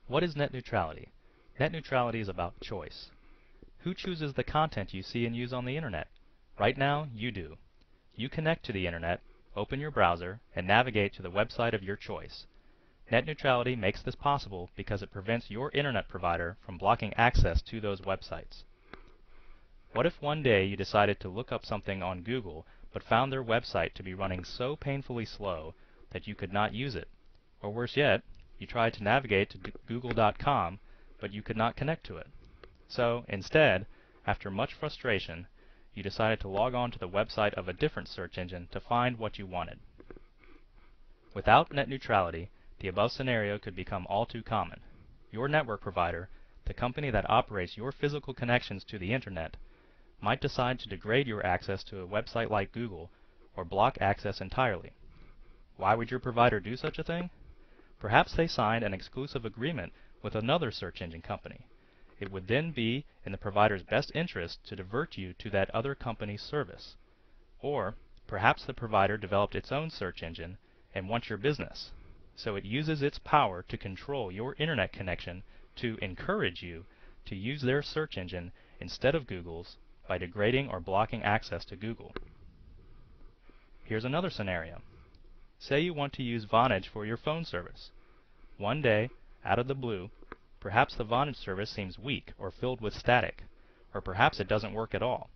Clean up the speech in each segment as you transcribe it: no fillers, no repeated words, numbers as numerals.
What is net neutrality? Net neutrality is about choice. Who chooses the content you see and use on the internet? Right now, you do. You connect to the internet, open your browser, and navigate to the website of your choice. Net neutrality makes this possible because it prevents your internet provider from blocking access to those websites. What if one day you decided to look up something on Google but found their website to be running so painfully slow that you could not use it? Or worse yet, you tried to navigate to google.com but you could not connect to it. So, instead, after much frustration, you decided to log on to the website of a different search engine to find what you wanted. Without net neutrality, the above scenario could become all too common. Your network provider, the company that operates your physical connections to the internet, might decide to degrade your access to a website like Google or block access entirely. Why would your provider do such a thing? Perhaps they signed an exclusive agreement with another search engine company. It would then be in the provider's best interest to divert you to that other company's service. Or perhaps the provider developed its own search engine and wants your business, so it uses its power to control your internet connection to encourage you to use their search engine instead of Google's by degrading or blocking access to Google. Here's another scenario. Say you want to use Vonage for your phone service. One day, out of the blue, perhaps the Vonage service seems weak or filled with static, or perhaps it doesn't work at all.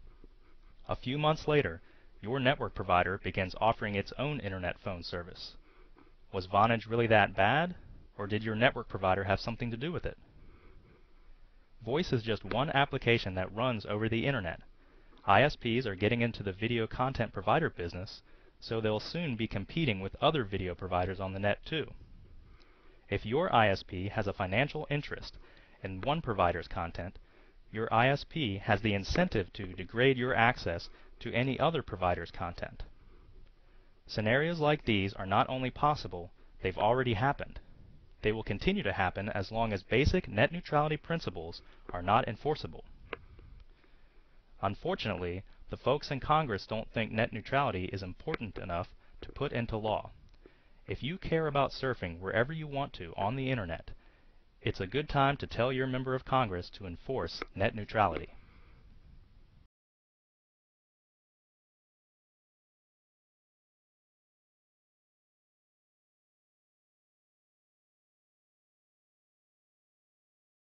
A few months later, your network provider begins offering its own internet phone service. Was Vonage really that bad, or did your network provider have something to do with it? Voice is just one application that runs over the internet. ISPs are getting into the video content provider business, so they'll soon be competing with other video providers on the net too. If your ISP has a financial interest in one provider's content, your ISP has the incentive to degrade your access to any other provider's content. Scenarios like these are not only possible, they've already happened. They will continue to happen as long as basic net neutrality principles are not enforceable. Unfortunately, the folks in Congress don't think net neutrality is important enough to put into law. If you care about surfing wherever you want to on the internet, it's a good time to tell your member of Congress to enforce net neutrality.